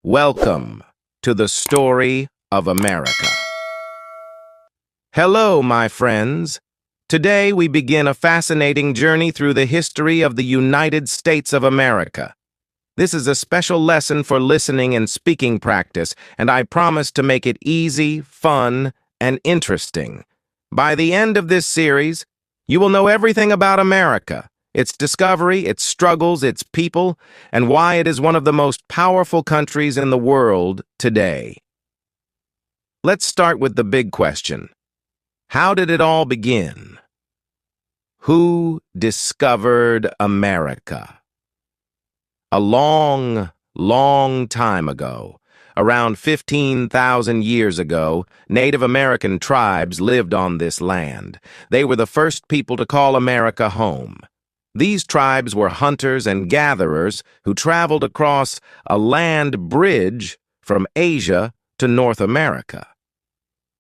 Welcome to the story of America. Hello, my friends. Today we begin a fascinating journey through the history of the United States of America. This is a special lesson for listening and speaking practice, and I promise to make it easy, fun, and interesting. By the end of this series, you will know everything about America, its discovery, its struggles, its people, and why it is one of the most powerful countries in the world today. Let's start with the big question. How did it all begin? Who discovered America? A long, long time ago, around 15,000 years ago, Native American tribes lived on this land. They were the first people to call America home. These tribes were hunters and gatherers who traveled across a land bridge from Asia to North America.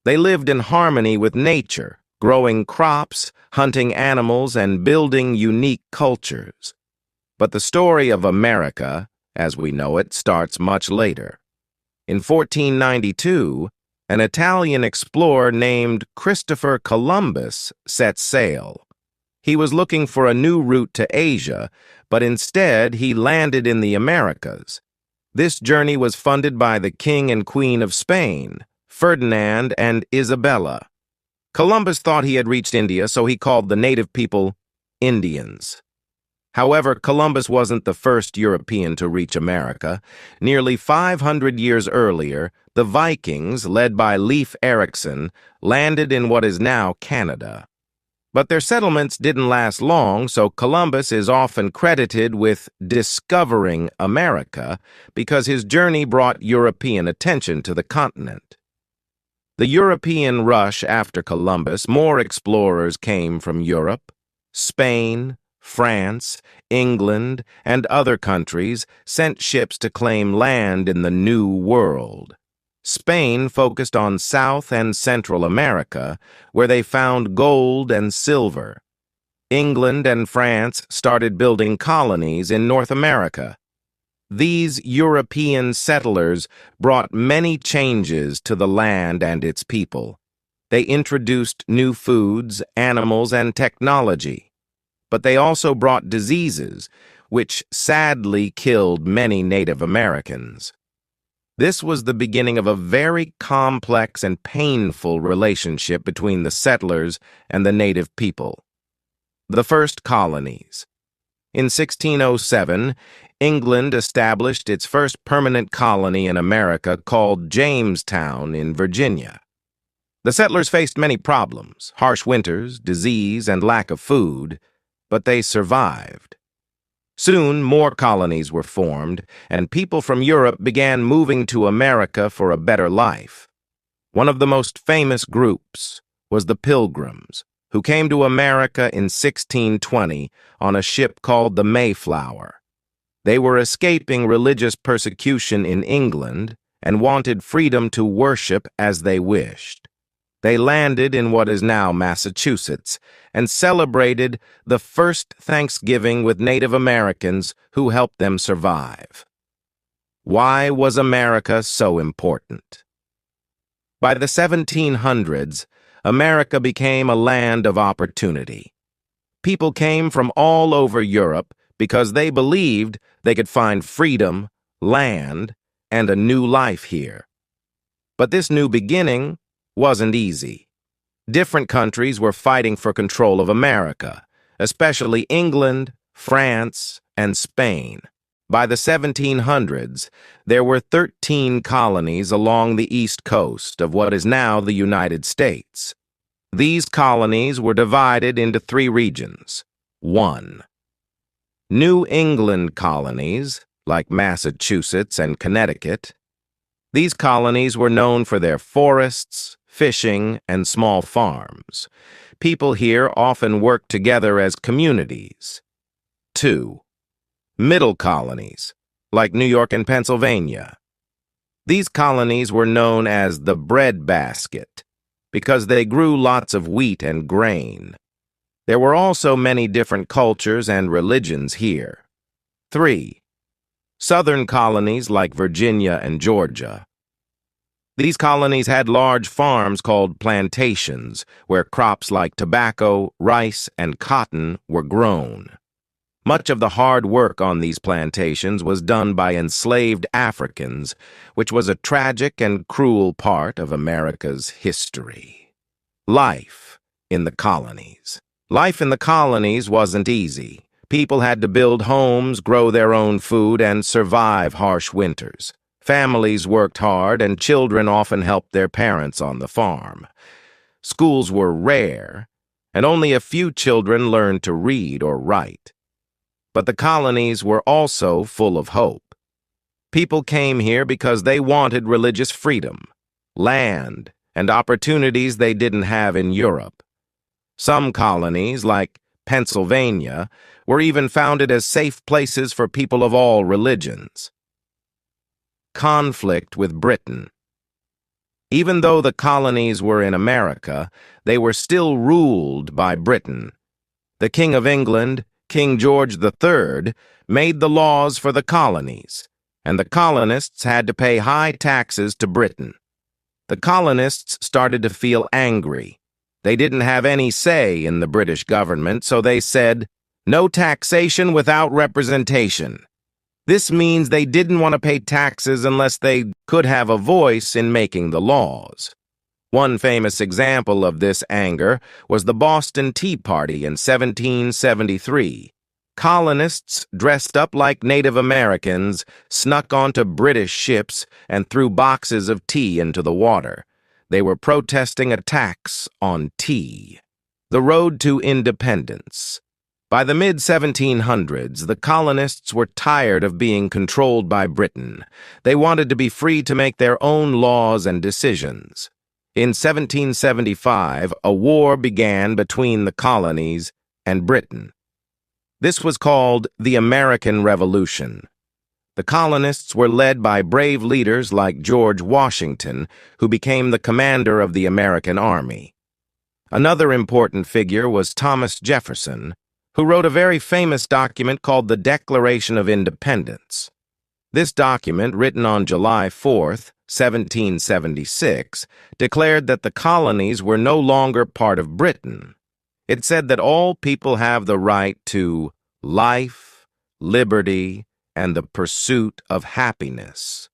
They lived in harmony with nature, growing crops, hunting animals, and building unique cultures. But the story of America, as we know it, starts much later. In 1492, an Italian explorer named Christopher Columbus set sail. He was looking for a new route to Asia, but instead he landed in the Americas. This journey was funded by the King and Queen of Spain, Ferdinand and Isabella. Columbus thought he had reached India, so he called the native people Indians. However, Columbus wasn't the first European to reach America. Nearly 500 years earlier, the Vikings, led by Leif Erikson, landed in what is now Canada. But their settlements didn't last long, so Columbus is often credited with discovering America because his journey brought European attention to the continent. The European rush after Columbus, more explorers came from Europe. Spain, France, England, and other countries sent ships to claim land in the New World. Spain focused on South and Central America, where they found gold and silver. England and France started building colonies in North America. These European settlers brought many changes to the land and its people. They introduced new foods, animals, and technology. But they also brought diseases, which sadly killed many Native Americans. This was the beginning of a very complex and painful relationship between the settlers and the native people. The first colonies. In 1607, England established its first permanent colony in America called Jamestown in Virginia. The settlers faced many problems, harsh winters, disease, and lack of food, but they survived. Soon, more colonies were formed, and people from Europe began moving to America for a better life. One of the most famous groups was the Pilgrims, who came to America in 1620 on a ship called the Mayflower. They were escaping religious persecution in England and wanted freedom to worship as they wished. They landed in what is now Massachusetts and celebrated the first Thanksgiving with Native Americans who helped them survive. Why was America so important? By the 1700s, America became a land of opportunity. People came from all over Europe because they believed they could find freedom, land, and a new life here. But this new beginning wasn't easy. Different countries were fighting for control of America, especially England, France, and Spain. By the 1700s, there were 13 colonies along the east coast of what is now the United States. These colonies were divided into three regions. 1. New England colonies, like Massachusetts and Connecticut. These colonies were known for their forests, fishing, and small farms. People here often worked together as communities. 2. Middle colonies, like New York and Pennsylvania. These colonies were known as the breadbasket because they grew lots of wheat and grain. There were also many different cultures and religions here. 3. southern colonies like Virginia and Georgia. These colonies had large farms called plantations, where crops like tobacco, rice, and cotton were grown. Much of the hard work on these plantations was done by enslaved Africans, which was a tragic and cruel part of America's history. Life in the colonies. Life in the colonies wasn't easy. People had to build homes, grow their own food, and survive harsh winters. Families worked hard, and children often helped their parents on the farm. Schools were rare, and only a few children learned to read or write. But the colonies were also full of hope. People came here because they wanted religious freedom, land, and opportunities they didn't have in Europe. Some colonies, like Pennsylvania, were even founded as safe places for people of all religions. Conflict with Britain. Even though the colonies were in America, they were still ruled by Britain. The King of England, King George III, made the laws for the colonies, and the colonists had to pay high taxes to Britain. The colonists started to feel angry. They didn't have any say in the British government, so they said, "No taxation without representation." This means they didn't want to pay taxes unless they could have a voice in making the laws. One famous example of this anger was the Boston Tea Party in 1773. Colonists dressed up like Native Americans snuck onto British ships and threw boxes of tea into the water. They were protesting a tax on tea. The road to independence. By the mid-1700s, the colonists were tired of being controlled by Britain. They wanted to be free to make their own laws and decisions. In 1775, a war began between the colonies and Britain. This was called the American Revolution. The colonists were led by brave leaders like George Washington, who became the commander of the American Army. Another important figure was Thomas Jefferson, who wrote a very famous document called the Declaration of Independence. This document, written on July 4th, 1776, declared that the colonies were no longer part of Britain. It said that all people have the right to life, liberty, and the pursuit of happiness.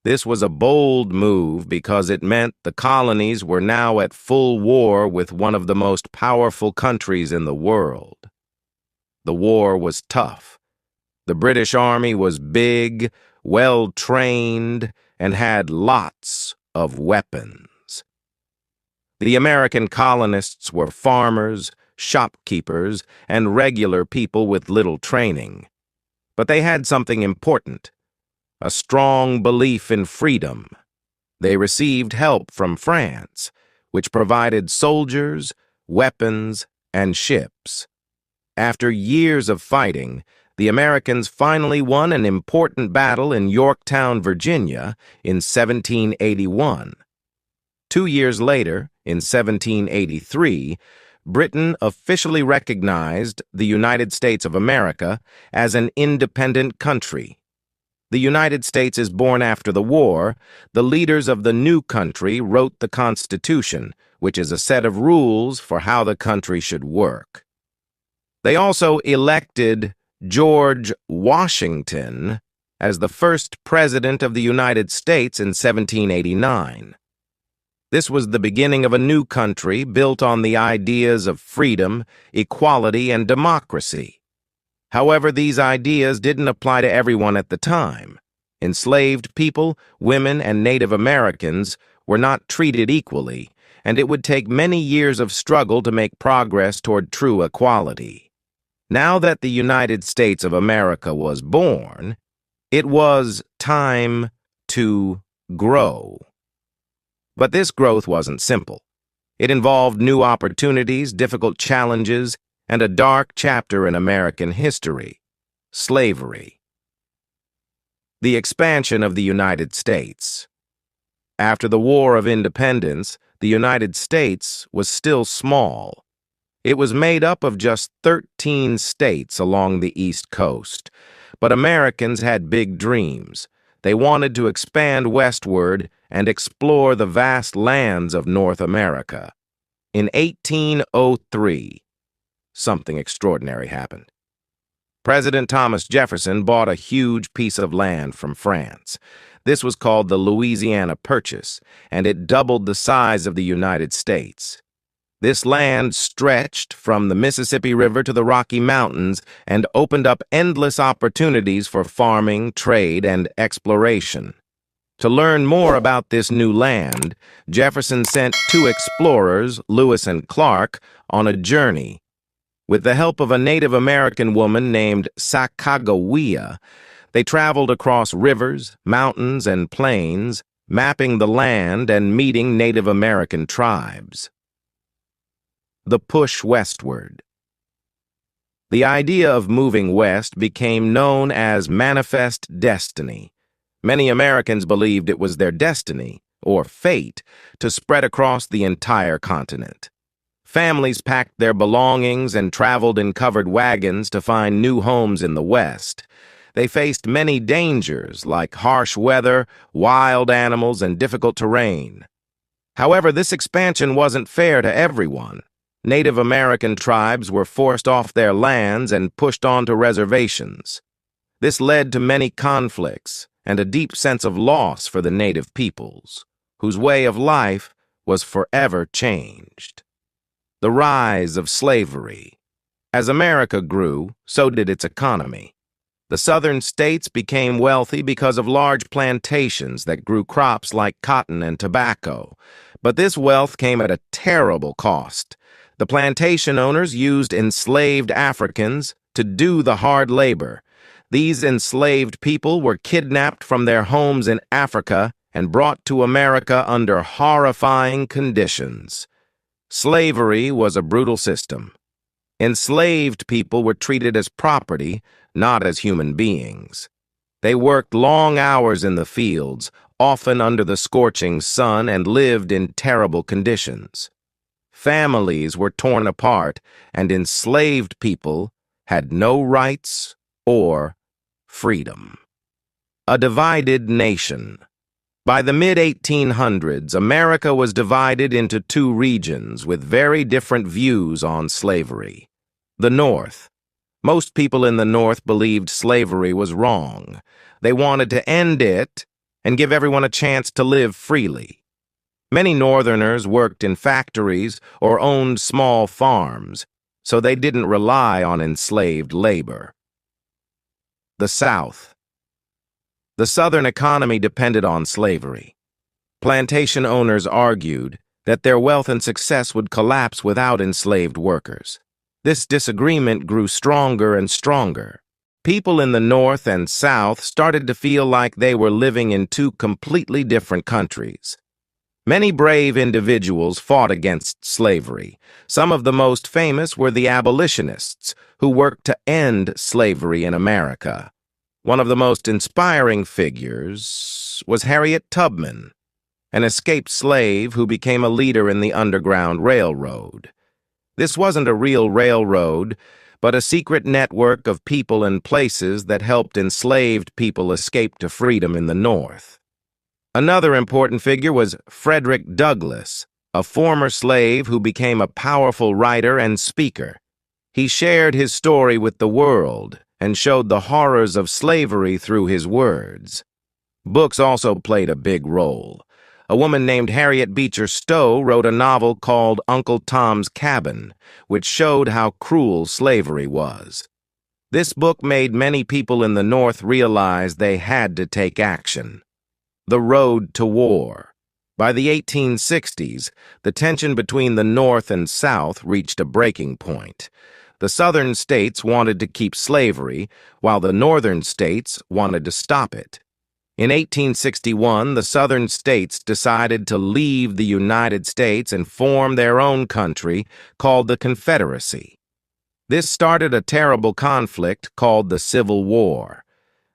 This was a bold move because it meant the colonies were now at full war with one of the most powerful countries in the world. The war was tough. The British Army was big, well-trained, and had lots of weapons. The American colonists were farmers, shopkeepers, and regular people with little training. But they had something important: a strong belief in freedom. They received help from France, which provided soldiers, weapons, and ships. After years of fighting, the Americans finally won an important battle in Yorktown, Virginia, in 1781. 2 years later, in 1783, Britain officially recognized the United States of America as an independent country. The United States is born after the war. The leaders of the new country wrote the Constitution, which is a set of rules for how the country should work. They also elected George Washington as the first president of the United States in 1789. This was the beginning of a new country built on the ideas of freedom, equality, and democracy. However, these ideas didn't apply to everyone at the time. Enslaved people, women, and Native Americans were not treated equally, and it would take many years of struggle to make progress toward true equality. Now that the United States of America was born, it was time to grow. But this growth wasn't simple. It involved new opportunities, difficult challenges, and a dark chapter in American history: slavery. The expansion of the United States. After the War of Independence, the United States was still small. It was made up of just 13 states along the East Coast, But Americans had big dreams. They wanted to expand westward and explore the vast lands of North America. In 1803, something extraordinary happened. President Thomas Jefferson bought a huge piece of land from France. This was called the Louisiana Purchase, and it doubled the size of the United States. This land stretched from the Mississippi River to the Rocky Mountains and opened up endless opportunities for farming, trade, and exploration. To learn more about this new land, Jefferson sent two explorers, Lewis and Clark, on a journey. With the help of a Native American woman named Sacagawea, they traveled across rivers, mountains, and plains, mapping the land and meeting Native American tribes. The push westward. The idea of moving west became known as manifest destiny. Many Americans believed it was their destiny, or fate, to spread across the entire continent. Families packed their belongings and traveled in covered wagons to find new homes in the West. They faced many dangers, like harsh weather, wild animals, and difficult terrain. However, this expansion wasn't fair to everyone. Native American tribes were forced off their lands and pushed onto reservations. This led to many conflicts and a deep sense of loss for the native peoples, whose way of life was forever changed. The rise of slavery. As America grew, so did its economy. The southern states became wealthy because of large plantations that grew crops like cotton and tobacco. But this wealth came at a terrible cost. The plantation owners used enslaved Africans to do the hard labor. These enslaved people were kidnapped from their homes in Africa and brought to America under horrifying conditions. Slavery was a brutal system. Enslaved people were treated as property, not as human beings. They worked long hours in the fields, often under the scorching sun, and lived in terrible conditions. Families were torn apart, and enslaved people had no rights or freedom. A divided nation. By the mid-1800s, America was divided into two regions with very different views on slavery. The North. Most people in the North believed slavery was wrong. They wanted to end it and give everyone a chance to live freely. Many Northerners worked in factories or owned small farms, so they didn't rely on enslaved labor. The South. The Southern economy depended on slavery. Plantation owners argued that their wealth and success would collapse without enslaved workers. This disagreement grew stronger and stronger. People in the North and South started to feel like they were living in two completely different countries. Many brave individuals fought against slavery. Some of the most famous were the abolitionists, who worked to end slavery in America. One of the most inspiring figures was Harriet Tubman, an escaped slave who became a leader in the Underground Railroad. This wasn't a real railroad, but a secret network of people and places that helped enslaved people escape to freedom in the North. Another important figure was Frederick Douglass, a former slave who became a powerful writer and speaker. He shared his story with the world and showed the horrors of slavery through his words. Books also played a big role. A woman named Harriet Beecher Stowe wrote a novel called Uncle Tom's Cabin, which showed how cruel slavery was. This book made many people in the North realize they had to take action. The road to war. By the 1860s, the tension between the North and South reached a breaking point. The Southern states wanted to keep slavery, while the Northern states wanted to stop it. In 1861, the Southern states decided to leave the United States and form their own country, called the Confederacy. This started a terrible conflict called the Civil War.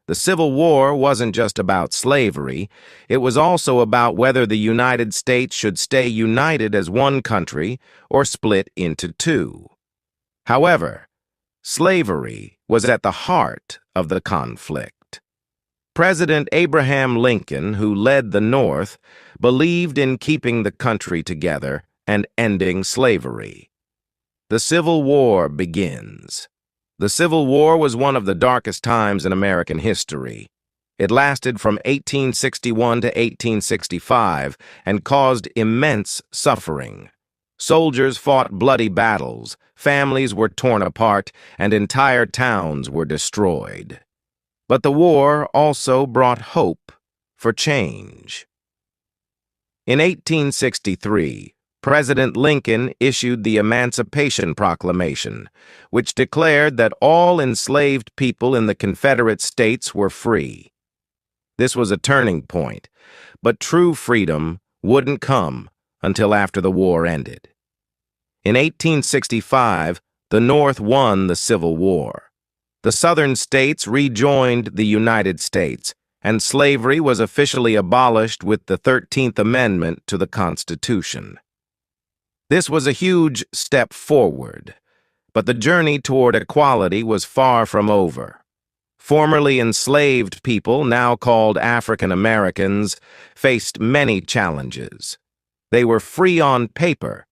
The Civil War wasn't just about slavery, it was also about whether the United States should stay united as one country or split into two. However, slavery was at the heart of the conflict. President Abraham Lincoln, who led the North, believed in keeping the country together and ending slavery. The Civil War begins. The Civil War was one of the darkest times in American history. It lasted from 1861 to 1865 and caused immense suffering. Soldiers fought bloody battles, families were torn apart, and entire towns were destroyed. But the war also brought hope for change. In 1863, President Lincoln issued the Emancipation Proclamation, which declared that all enslaved people in the Confederate States were free. This was a turning point, but true freedom wouldn't come until after the war ended. In 1865, the North won the Civil War. The Southern states rejoined the United States, and slavery was officially abolished with the 13th Amendment to the Constitution. This was a huge step forward, but the journey toward equality was far from over. Formerly enslaved people, now called African Americans, faced many challenges. They were free on paper,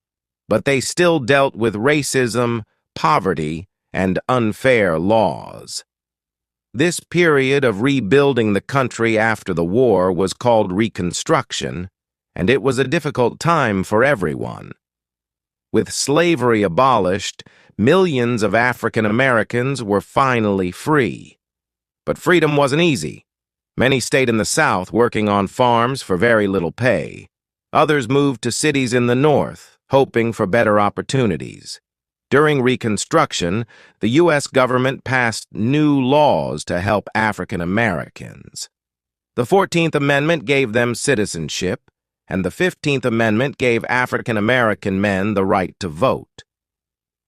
but they still dealt with racism, poverty, and unfair laws. This period of rebuilding the country after the war was called Reconstruction, and it was a difficult time for everyone. With slavery abolished, millions of African Americans were finally free. But freedom wasn't easy. Many stayed in the South working on farms for very little pay. Others moved to cities in the North, hoping for better opportunities. During Reconstruction, the U.S. government passed new laws to help African Americans. The 14th Amendment gave them citizenship, and the 15th Amendment gave African American men the right to vote.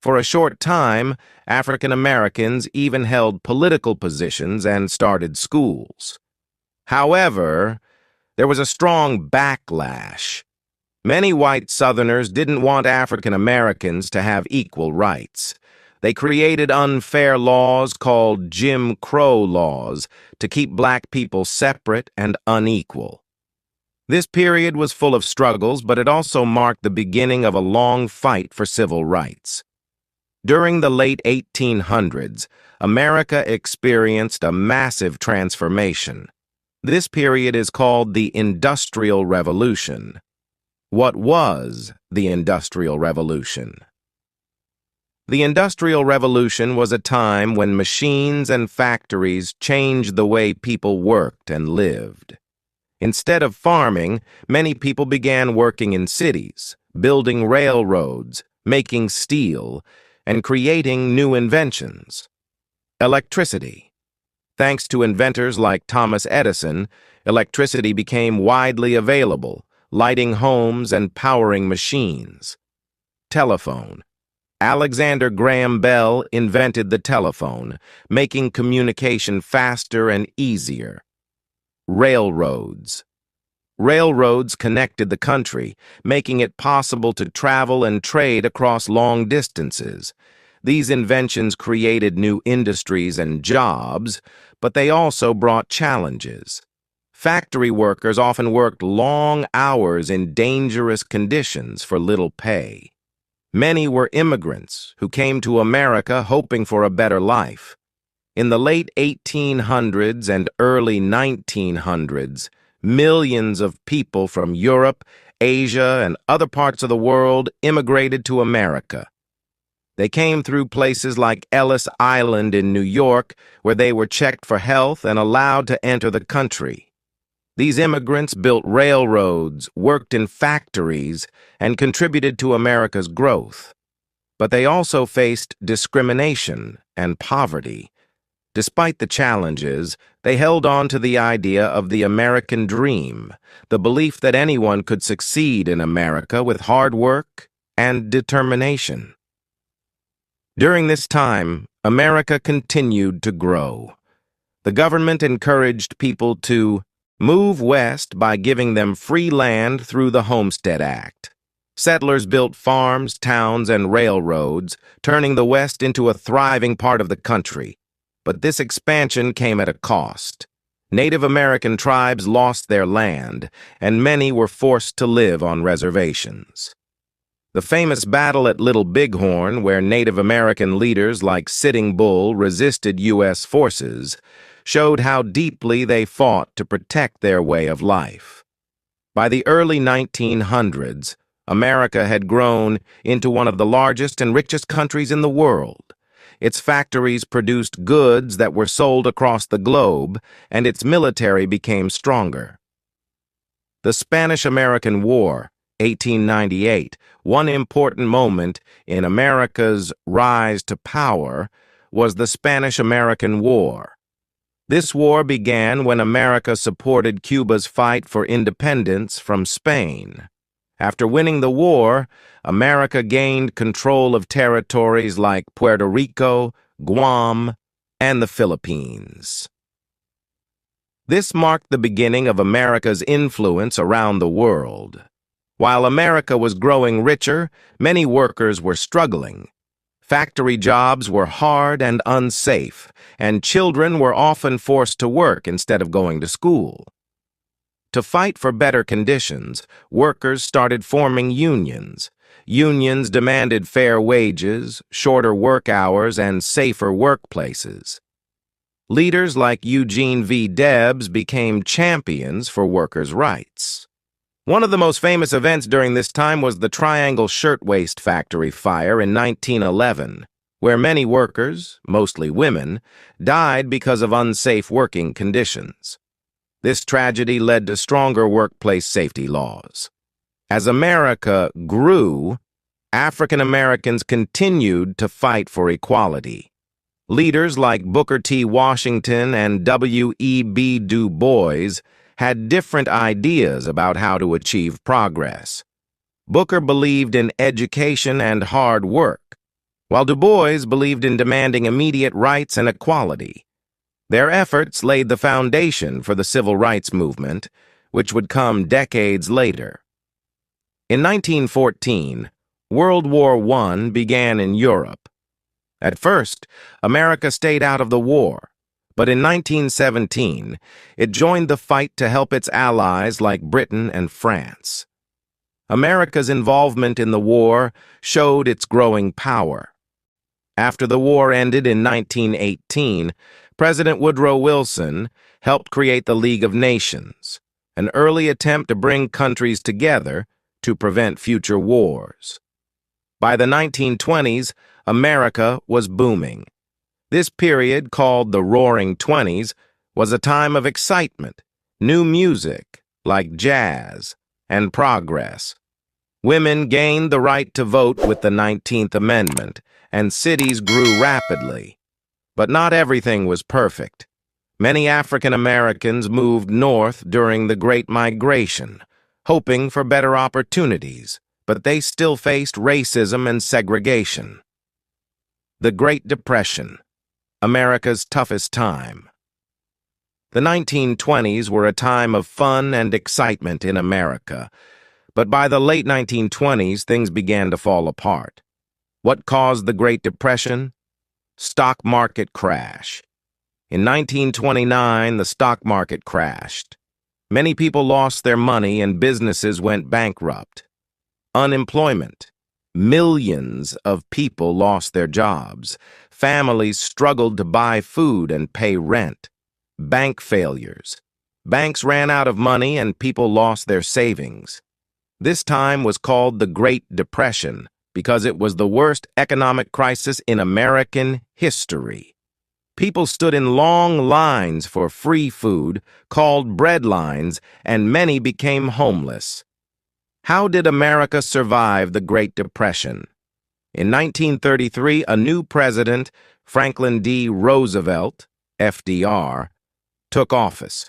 For a short time, African Americans even held political positions and started schools. However, there was a strong backlash. Many white Southerners didn't want African Americans to have equal rights. They created unfair laws called Jim Crow laws to keep black people separate and unequal. This period was full of struggles, but it also marked the beginning of a long fight for civil rights. During the late 1800s, America experienced a massive transformation. This period is called the Industrial Revolution. What was the Industrial Revolution? The Industrial Revolution was a time when machines and factories changed the way people worked and lived. Instead of farming, many people began working in cities, building railroads, making steel, and creating new inventions. Electricity. Thanks to inventors like Thomas Edison, electricity became widely available, lighting homes and powering machines. Telephone. Alexander Graham Bell invented the telephone, making communication faster and easier. Railroads. Railroads connected the country, making it possible to travel and trade across long distances. These inventions created new industries and jobs, but they also brought challenges. Factory workers often worked long hours in dangerous conditions for little pay. Many were immigrants who came to America hoping for a better life. In the late 1800s and early 1900s, millions of people from Europe, Asia, and other parts of the world immigrated to America. They came through places like Ellis Island in New York, where they were checked for health and allowed to enter the country. These immigrants built railroads, worked in factories, and contributed to America's growth. But they also faced discrimination and poverty. Despite the challenges, they held on to the idea of the American dream, the belief that anyone could succeed in America with hard work and determination. During this time, America continued to grow. The government encouraged people to move west by giving them free land through the Homestead Act. Settlers built farms, towns, and railroads, turning the West into a thriving part of the country. But this expansion came at a cost. Native American tribes lost their land, and many were forced to live on reservations. The famous battle at Little Bighorn, where Native American leaders like Sitting Bull resisted U.S. forces, showed how deeply they fought to protect their way of life. By the early 1900s, America had grown into one of the largest and richest countries in the world. Its factories produced goods that were sold across the globe, and its military became stronger. The Spanish-American War, 1898, one important moment in America's rise to power, was the Spanish-American War. This war began when America supported Cuba's fight for independence from Spain. After winning the war, America gained control of territories like Puerto Rico, Guam, and the Philippines. This marked the beginning of America's influence around the world. While America was growing richer, many workers were struggling. Factory jobs were hard and unsafe, and children were often forced to work instead of going to school. To fight for better conditions, workers started forming unions. Unions demanded fair wages, shorter work hours, and safer workplaces. Leaders like Eugene V. Debs became champions for workers' rights. One of the most famous events during this time was the Triangle Shirtwaist Factory fire in 1911, where many workers, mostly women, died because of unsafe working conditions. This tragedy led to stronger workplace safety laws. As America grew, African Americans continued to fight for equality. Leaders like Booker T. Washington and W.E.B. Du Bois had different ideas about how to achieve progress. Booker believed in education and hard work, while Du Bois believed in demanding immediate rights and equality. Their efforts laid the foundation for the civil rights movement, which would come decades later. In 1914, World War I began in Europe. At first, America stayed out of the war, but in 1917, it joined the fight to help its allies like Britain and France. America's involvement in the war showed its growing power. After the war ended in 1918, President Woodrow Wilson helped create the League of Nations, an early attempt to bring countries together to prevent future wars. By the 1920s, America was booming. This period, called the Roaring Twenties, was a time of excitement, new music, like jazz, and progress. Women gained the right to vote with the 19th Amendment, and cities grew rapidly. But not everything was perfect. Many African Americans moved north during the Great Migration, hoping for better opportunities, but they still faced racism and segregation. The Great Depression, America's toughest time. The 1920s were a time of fun and excitement in America, but by the late 1920s, things began to fall apart. What caused the Great Depression? Stock market crash. In 1929, the stock market crashed. Many people lost their money and businesses went bankrupt. Unemployment. Millions of people lost their jobs. Families struggled to buy food and pay rent. Bank failures. Banks ran out of money and people lost their savings. This time was called the Great Depression because it was the worst economic crisis in American history. People stood in long lines for free food, called bread lines, and many became homeless. How did America survive the Great Depression? In 1933, a new president, Franklin D. Roosevelt, FDR, took office.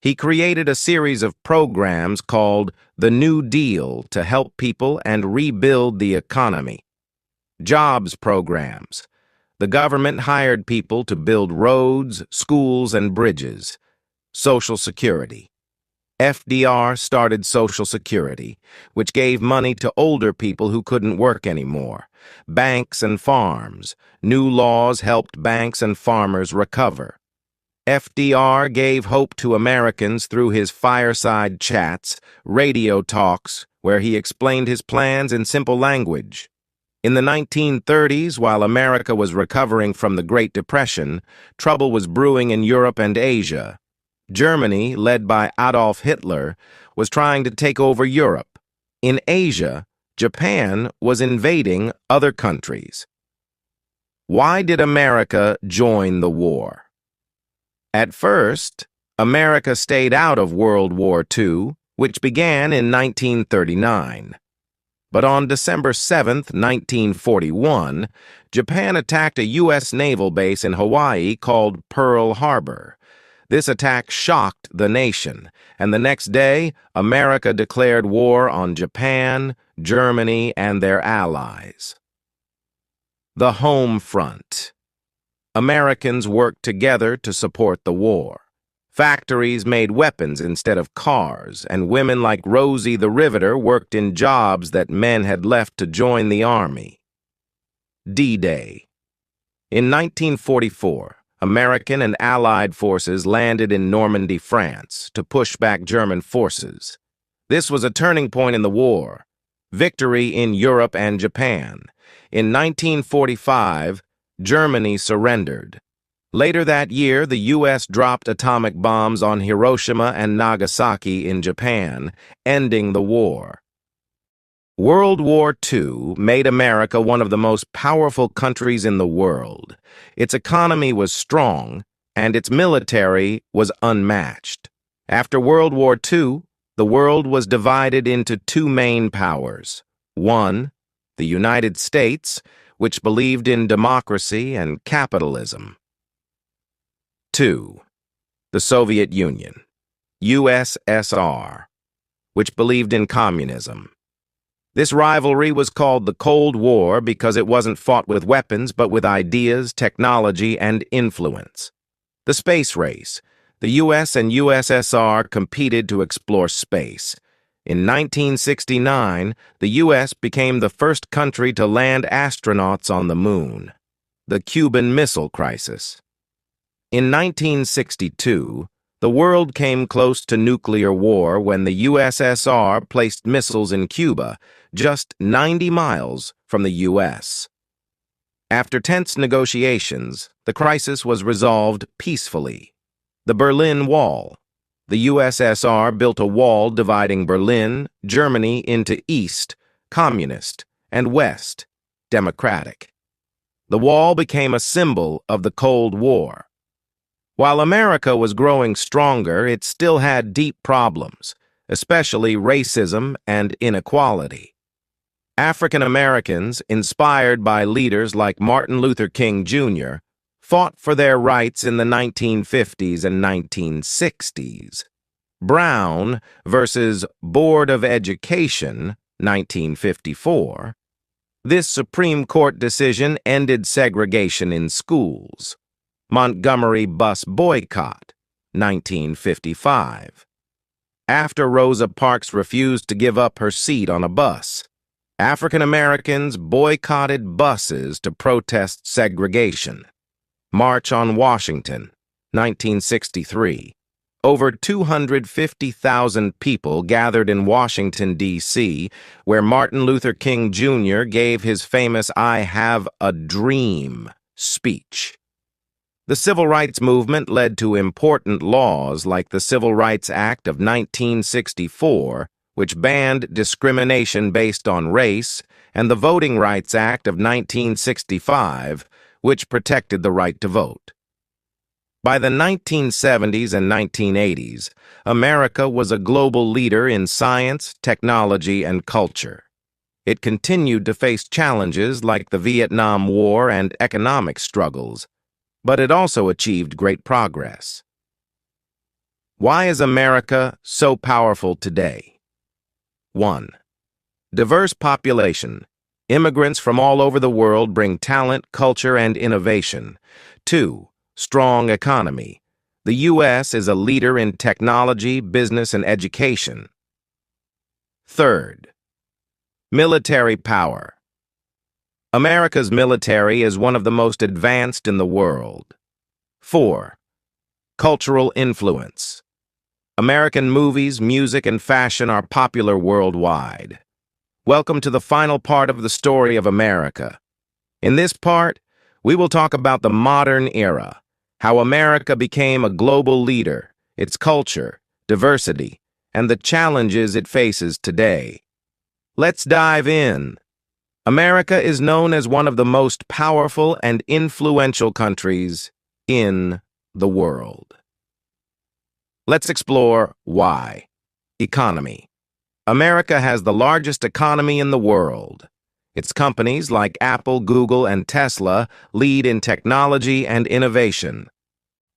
He created a series of programs called the New Deal to help people and rebuild the economy. Jobs programs. The government hired people to build roads, schools, and bridges. Social Security. FDR started Social Security, which gave money to older people who couldn't work anymore. Banks and farms. New laws helped banks and farmers recover. FDR gave hope to Americans through his fireside chats, radio talks, where he explained his plans in simple language. In the 1930s, while America was recovering from the Great Depression, trouble was brewing in Europe and Asia. Germany, led by Adolf Hitler, was trying to take over Europe. In Asia, Japan was invading other countries. Why did America join the war? At first, America stayed out of World War II, which began in 1939. But on December 7, 1941, Japan attacked a U.S. naval base in Hawaii called Pearl Harbor. This attack shocked the nation, and the next day, America declared war on Japan, Germany, and their allies. The home front. Americans worked together to support the war. Factories made weapons instead of cars, and women like Rosie the Riveter worked in jobs that men had left to join the army. D-Day. In 1944, American and Allied forces landed in Normandy, France, to push back German forces. This was a turning point in the war. Victory in Europe and Japan. In 1945, Germany surrendered. Later that year, the U.S. dropped atomic bombs on Hiroshima and Nagasaki in Japan, ending the war. World War II made America one of the most powerful countries in the world. Its economy was strong, and its military was unmatched. After World War II, the world was divided into two main powers. One, the United States, which believed in democracy and capitalism. 2. The Soviet Union, USSR, which believed in communism. This rivalry was called the Cold War because it wasn't fought with weapons but with ideas, technology, and influence. The space race. The US and USSR competed to explore space. In 1969, the US became the first country to land astronauts on the moon. The Cuban Missile Crisis. In 1962, the world came close to nuclear war when the USSR placed missiles in Cuba, just 90 miles from the U.S. After tense negotiations, the crisis was resolved peacefully. The Berlin Wall. The USSR built a wall dividing Berlin, Germany, into East, communist, and West, democratic. The wall became a symbol of the Cold War. While America was growing stronger, it still had deep problems, especially racism and inequality. African Americans, inspired by leaders like Martin Luther King Jr., fought for their rights in the 1950s and 1960s. Brown versus Board of Education, 1954. This Supreme Court decision ended segregation in schools. Montgomery bus boycott, 1955. After Rosa Parks refused to give up her seat on a bus, African Americans boycotted buses to protest segregation. March on Washington, 1963. Over 250,000 people gathered in Washington, D.C., where Martin Luther King Jr. gave his famous "I Have a Dream" speech. The Civil Rights Movement led to important laws like the Civil Rights Act of 1964, which banned discrimination based on race, and the Voting Rights Act of 1965, which protected the right to vote. By the 1970s and 1980s, America was a global leader in science, technology, and culture. It continued to face challenges like the Vietnam War and economic struggles, but it also achieved great progress. Why is America so powerful today? 1. Diverse population. Immigrants from all over the world bring talent, culture, and innovation. 2. Strong economy. The U.S. is a leader in technology, business, and education. Third, military power. America's military is one of the most advanced in the world. 4. Cultural influence. American movies, music, and fashion are popular worldwide. Welcome to the final part of the story of America. In this part, we will talk about the modern era, how America became a global leader, its culture, diversity, and the challenges it faces today. Let's dive in. America is known as one of the most powerful and influential countries in the world. Let's explore why. Economy. America has the largest economy in the world. Its companies like Apple, Google, and Tesla lead in technology and innovation.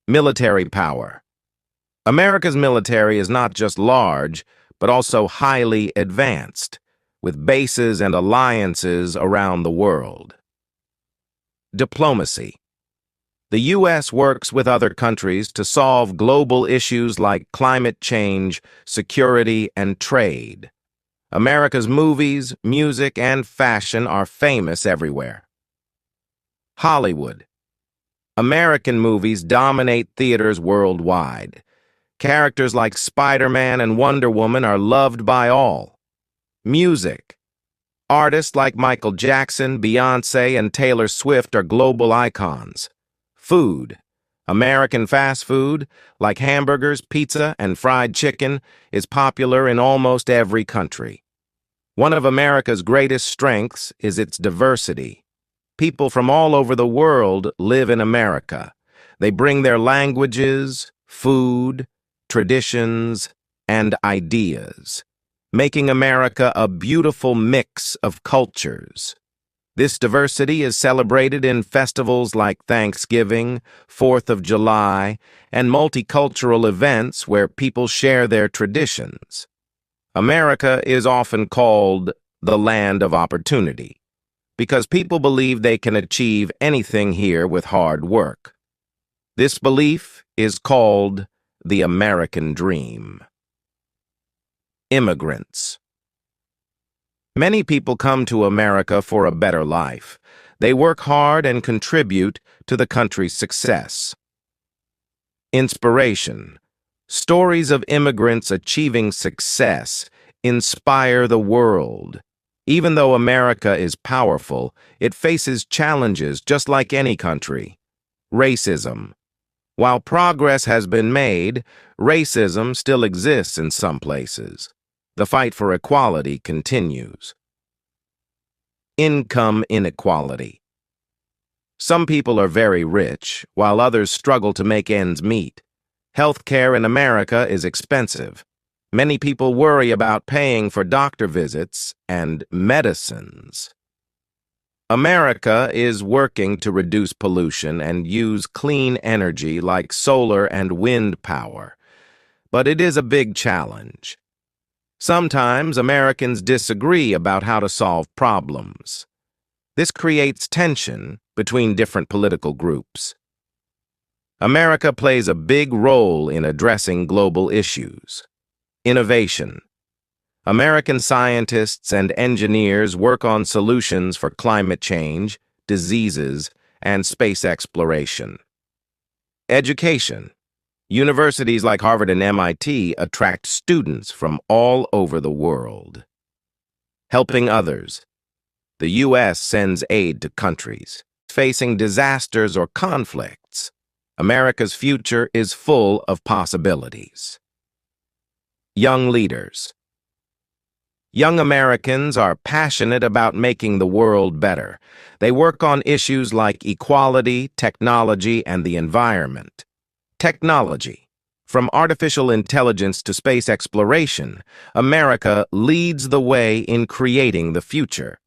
Military power. America's military is not just large, but also highly advanced, with bases and alliances around the world. Diplomacy. The U.S. works with other countries to solve global issues like climate change, security, and trade. America's movies, music, and fashion are famous everywhere. Hollywood. American movies dominate theaters worldwide. Characters like Spider-Man and Wonder Woman are loved by all. Music. Artists like Michael Jackson, Beyoncé, and Taylor Swift are global icons. Food. American fast food, like hamburgers, pizza, and fried chicken, is popular in almost every country. One of America's greatest strengths is its diversity. People from all over the world live in America. They bring their languages, food, traditions, and ideas, making America a beautiful mix of cultures. This diversity is celebrated in festivals like Thanksgiving, 4th of July, and multicultural events where people share their traditions. America is often called the land of opportunity, because people believe they can achieve anything here with hard work. This belief is called the American dream. Immigrants. Many people come to America for a better life. They work hard and contribute to the country's success. Inspiration. Stories of immigrants achieving success inspire the world. Even though America is powerful, it faces challenges just like any country. Racism. While progress has been made, racism still exists in some places. The fight for equality continues. Income inequality. Some people are very rich, while others struggle to make ends meet. Healthcare in America is expensive. Many people worry about paying for doctor visits and medicines. America is working to reduce pollution and use clean energy like solar and wind power. But it is a big challenge. Sometimes Americans disagree about how to solve problems. This creates tension between different political groups. America plays a big role in addressing global issues. Innovation. American scientists and engineers work on solutions for climate change, diseases, and space exploration. Education. Universities like Harvard and MIT attract students from all over the world. Helping others. The U.S. sends aid to countries facing disasters or conflicts. America's future is full of possibilities. Young leaders. Young Americans are passionate about making the world better. They work on issues like equality, technology, and the environment. Technology. From artificial intelligence to space exploration, America leads the way in creating the future.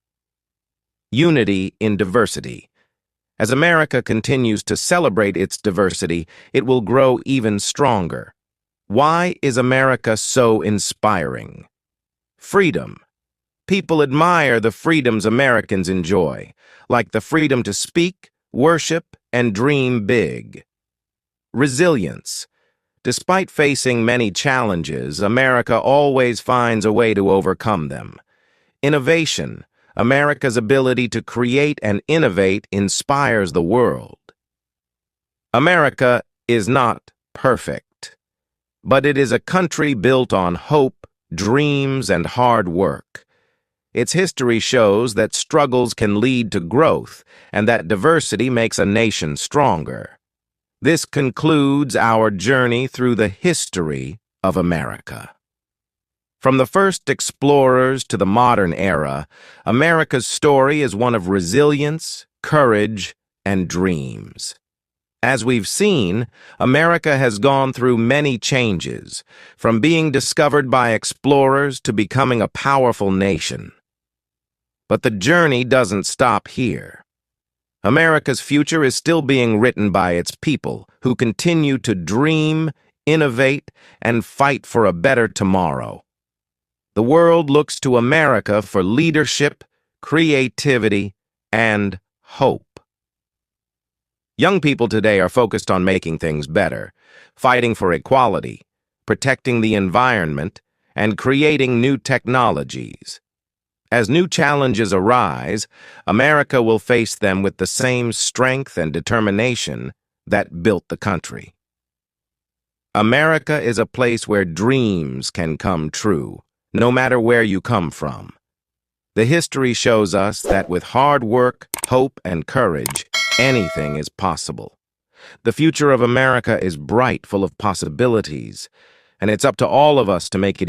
Unity in diversity. As America continues to celebrate its diversity, it will grow even stronger. Why is America so inspiring? Freedom. People admire the freedoms Americans enjoy, like the freedom to speak, worship, and dream big. Resilience. Despite facing many challenges, America always finds a way to overcome them. Innovation, America's ability to create and innovate, inspires the world. America is not perfect, but it is a country built on hope, dreams, and hard work. Its history shows that struggles can lead to growth and that diversity makes a nation stronger. This concludes our journey through the history of America. From the first explorers to the modern era, America's story is one of resilience, courage, and dreams. As we've seen, America has gone through many changes, from being discovered by explorers to becoming a powerful nation. But the journey doesn't stop here. America's future is still being written by its people, who continue to dream, innovate, and fight for a better tomorrow. The world looks to America for leadership, creativity, and hope. Young people today are focused on making things better, fighting for equality, protecting the environment, and creating new technologies. As new challenges arise, America will face them with the same strength and determination that built the country. America is a place where dreams can come true, no matter where you come from. The history shows us that with hard work, hope, and courage, anything is possible. The future of America is bright, full of possibilities, and it's up to all of us to make it